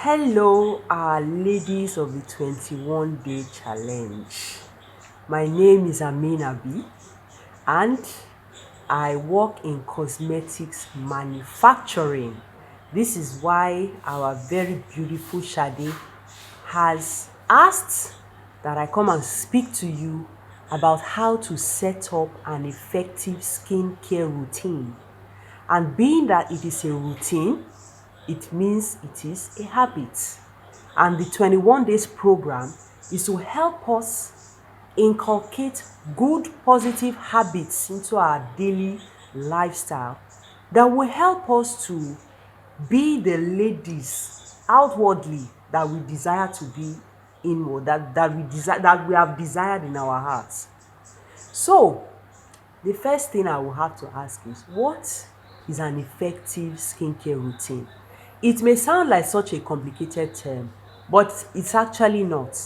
Hello, our ladies of the 21-day challenge. My name is Amina B, and I work in cosmetics manufacturing. This is why our very beautiful Shade has asked that I come and speak to you about how to set up an effective skincare routine. And being that it is a routine, it means it is a habit. And the 21 days program is to help us inculcate good positive habits into our daily lifestyle that will help us to be the ladies outwardly that we desire to be inward, that we have desired in our hearts. So the first thing I will have to ask is, what is an effective skincare routine? It may sound like such a complicated term, but it's actually not.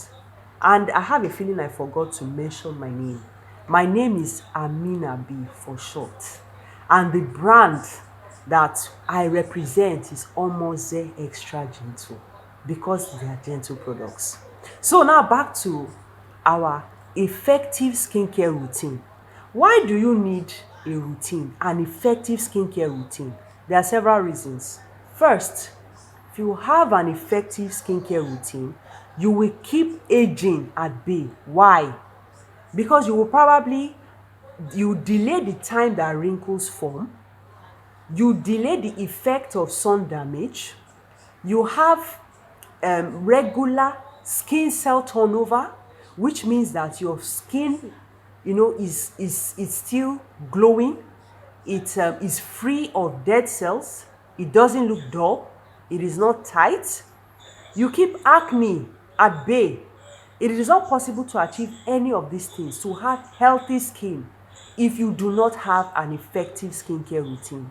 And I have a feeling I forgot to mention my name. My name is Amina B for short. And the brand that I represent is Omoze Extra Gentle because they are gentle products. So now back to our effective skincare routine. Why do you need a routine, an effective skincare routine? There are several reasons. First, if you have an effective skincare routine, you will keep aging at bay. Why? Because you delay the time that wrinkles form, you delay the effect of sun damage, you have regular skin cell turnover, which means that your skin is still glowing. It is free of dead cells. It doesn't look dull. It is not tight. You keep acne at bay. It is not possible to achieve any of these things, to have healthy skin, if you do not have an effective skincare routine.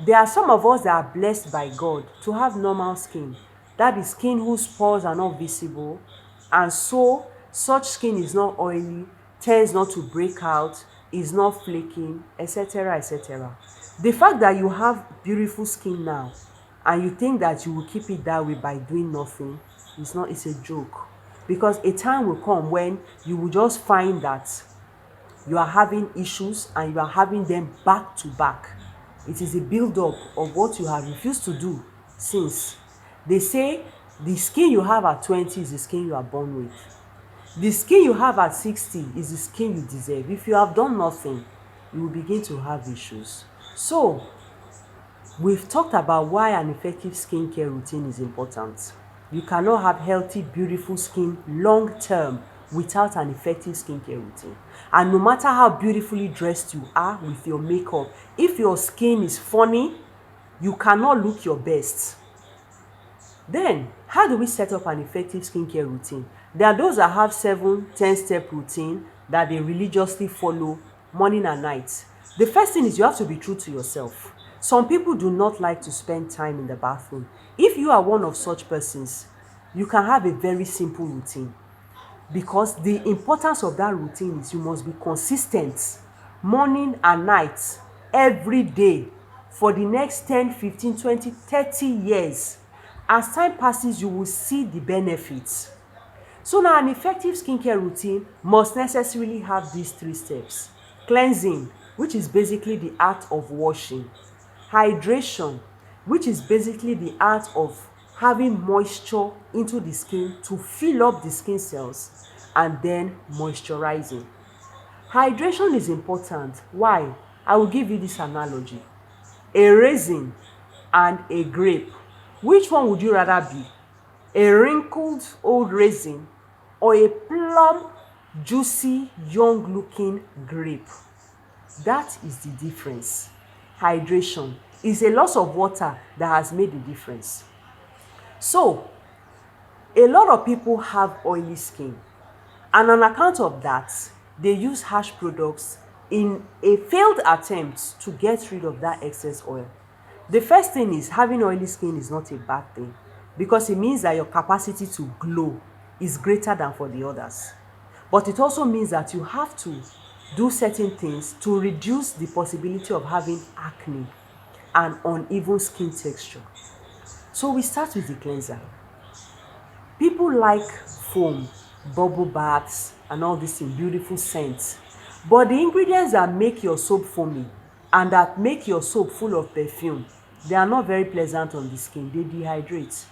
There are some of us that are blessed by God to have normal skin. That is skin whose pores are not visible, and so such skin is not oily, tends not to break out, is not flaking, etc. etc. The fact that you have beautiful skin now and you think that you will keep it that way by doing nothing is not, it's a joke. Because a time will come when you will just find that you are having issues and you are having them back to back. It is a build-up of what you have refused to do since. They say the skin you have at 20 is the skin you are born with. The skin you have at 60 is the skin you deserve. If you have done nothing, you will begin to have issues. So, we've talked about why an effective skincare routine is important. You cannot have healthy, beautiful skin long term without an effective skincare routine. And no matter how beautifully dressed you are with your makeup, if your skin is funny, you cannot look your best. Then, how do we set up an effective skincare routine? There are those that have 7-10 step routine that they religiously follow morning and night. The first thing is you have to be true to yourself. Some people do not like to spend time in the bathroom. If you are one of such persons, you can have a very simple routine, because the importance of that routine is you must be consistent morning and night every day for the next 10, 15, 20, 30 years. As time passes, you will see the benefits. So now an effective skincare routine must necessarily have these 3 steps. Cleansing, which is basically the art of washing. Hydration, which is basically the art of having moisture into the skin to fill up the skin cells, and then moisturizing. Hydration is important. Why? I will give you this analogy. A raisin and a grape. Which one would you rather be? A wrinkled old raisin or a plump, juicy, young looking grape? That is the difference. Hydration is a loss of water that has made the difference. So, a lot of people have oily skin, and on account of that, they use harsh products in a failed attempt to get rid of that excess oil. The first thing is, having oily skin is not a bad thing, because it means that your capacity to glow is greater than for the others. But it also means that you have to do certain things to reduce the possibility of having acne and uneven skin texture. So we start with the cleanser. People like foam, bubble baths, and all this in beautiful scents. But the ingredients that make your soap foamy and that make your soap full of perfume, they are not very pleasant on the skin. They dehydrate.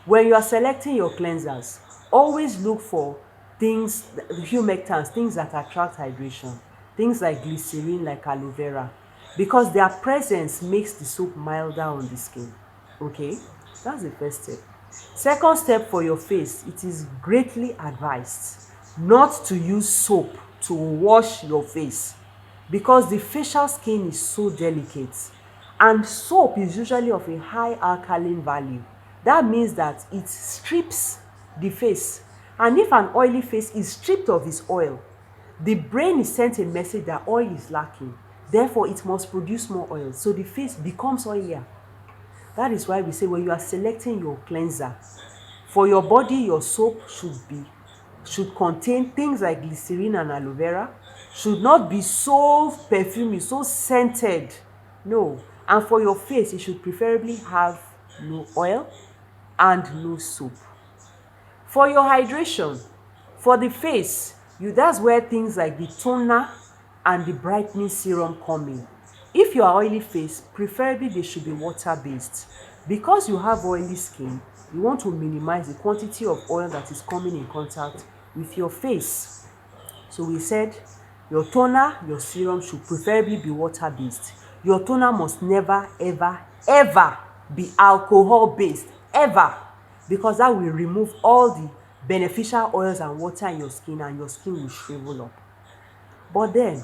When you are selecting your cleansers, always look for things, humectants, things that attract hydration, things like glycerin, like aloe vera, because their presence makes the soap milder on the skin. Okay, that's the first step. Second step, for your face, it is greatly advised not to use soap to wash your face, because the facial skin is so delicate and soap is usually of a high alkaline value. That means that it strips the face, and if an oily face is stripped of its oil, the brain is sent a message that oil is lacking, therefore it must produce more oil, so the face becomes oilier. That is why we say when you are selecting your cleanser for your body, your soap should contain things like glycerin and aloe vera, should not be so perfumey, so scented. No. And for your face, it should preferably have no oil and no soap. For your hydration, for the face, that's where things like the toner and the brightening serum come in. If you are oily face, preferably they should be water based. Because you have oily skin, you want to minimize the quantity of oil that is coming in contact with your face. So we said your toner, your serum should preferably be water based. Your toner must never, ever, ever be alcohol based, ever, because that will remove all the beneficial oils and water in your skin and your skin will shrivel up. But then,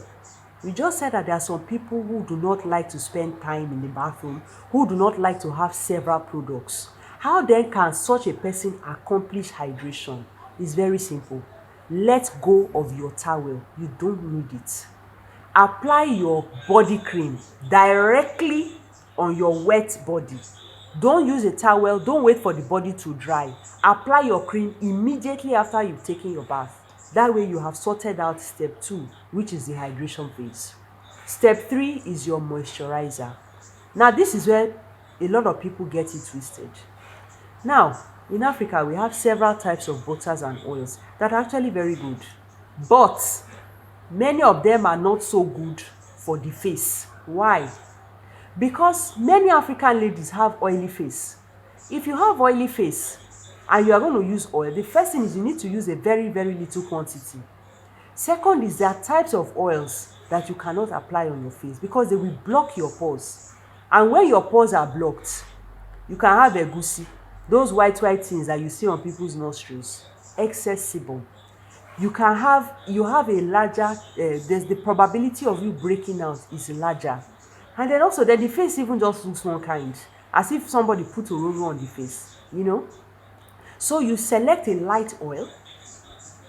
we just said that there are some people who do not like to spend time in the bathroom, who do not like to have several products. How then can such a person accomplish hydration? It's very simple. Let go of your towel. You don't need it. Apply your body cream directly on your wet body. Don't use a towel. Don't wait for the body to dry. Apply your cream immediately after you've taken your bath. That way you have sorted out step 2, which is the hydration phase. Step 3 is your moisturizer. Now, this is where a lot of people get it twisted. Now, in Africa, we have several types of butters and oils that are actually very good. But many of them are not so good for the face. Why? Because many African ladies have oily face. If you have oily face and you are going to use oil, the first thing is you need to use a very, very little quantity. Second is there are types of oils that you cannot apply on your face because they will block your pores. And when your pores are blocked, you can have egusi, those white things that you see on people's nostrils, excess sebum. You have a larger, there's the probability of you breaking out is larger. And then also the face even just looks one kind, as if somebody put a roll on the face, So you select a light oil.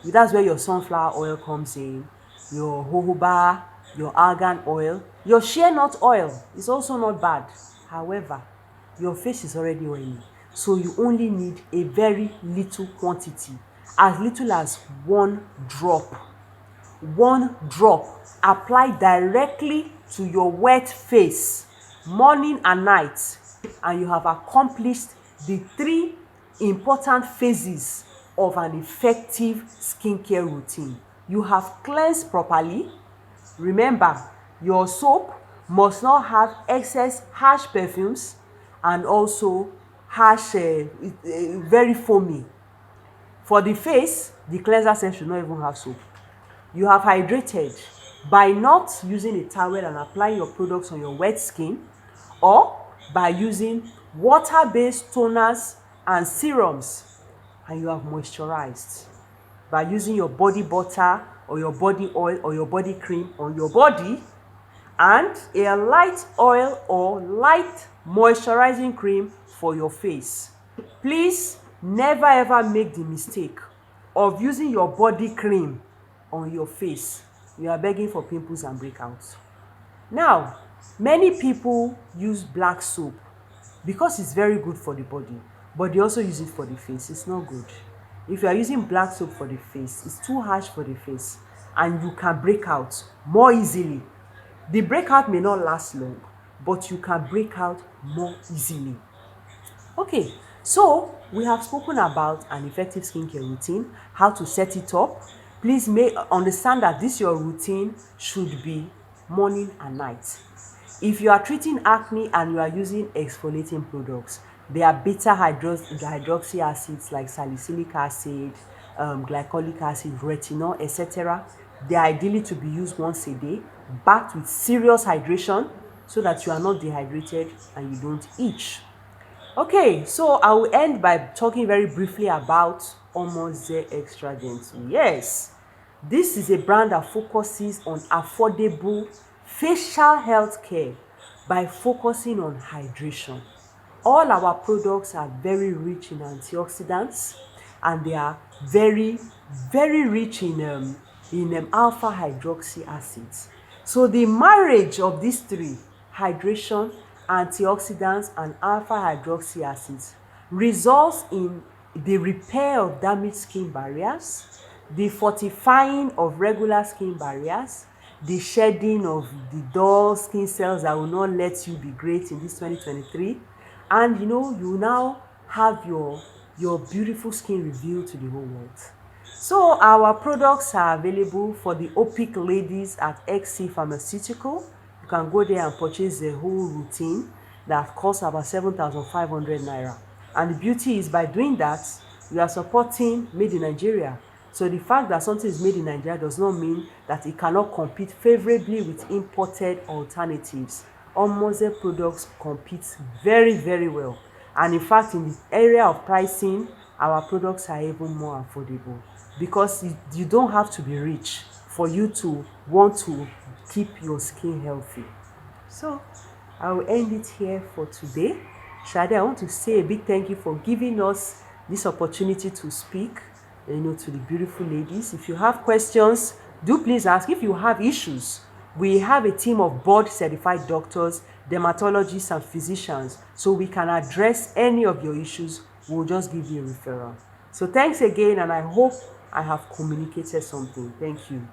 That's where your sunflower oil comes in, your jojoba, your argan oil, your shea nut oil is also not bad. However, your face is already oily, so you only need a very little quantity, as little as 1 drop. 1 drop. Apply directly to your wet face, morning and night, and you have accomplished the 3 important phases of an effective skincare routine. You have cleansed properly. Remember, your soap must not have excess harsh perfumes and also harsh, very foamy. For the face, the cleanser set should not even have soap. You have hydrated by not using a towel and applying your products on your wet skin, or by using water-based toners and serums, and you have moisturized by using your body butter or your body oil or your body cream on your body and a light oil or light moisturizing cream for your face. Please never ever make the mistake of using your body cream on your face. You are begging for pimples and breakouts. Now, many people use black soap because it's very good for the body, but they also use it for the face. It's not good. If you are using black soap for the face, it's too harsh for the face and you can break out more easily. The breakout may not last long, but you can break out more easily. Okay, so we have spoken about an effective skincare routine, how to set it up. Please understand that this your routine should be morning and night. If you are treating acne and you are using exfoliating products, there are beta hydroxy acids like salicylic acid, glycolic acid, retinol, etc. They are ideally to be used once a day, backed with serious hydration so that you are not dehydrated and you don't itch. Okay, so I will end by talking very briefly about Omoze Extra Gentle. Yes, this is a brand that focuses on affordable facial health care by focusing on hydration. All our products are very rich in antioxidants, and they are very, very rich in alpha hydroxy acids. So the marriage of these three, hydration, antioxidants, and alpha hydroxy acids, results in the repair of damaged skin barriers, the fortifying of regular skin barriers, the shedding of the dull skin cells that will not let you be great in this 2023, and you now have your beautiful skin revealed to the whole world. So our products are available for the OPIC ladies at XC Pharmaceutical. You can go there and purchase the whole routine that costs about 7,500 naira. And the beauty is, by doing that, you are supporting made in Nigeria. So the fact that something is made in Nigeria does not mean that it cannot compete favorably with imported alternatives. Omoze products compete very, very well. And in fact, in the area of pricing, our products are even more affordable, because you don't have to be rich for you to want to keep your skin healthy. So I will end it here for today. Shade, I want to say a big thank you for giving us this opportunity to speak, to the beautiful ladies. If you have questions, do please ask. If you have issues, we have a team of board certified doctors, dermatologists, and physicians, so we can address any of your issues. We'll just give you a referral. So thanks again, and I hope I have communicated something. Thank you.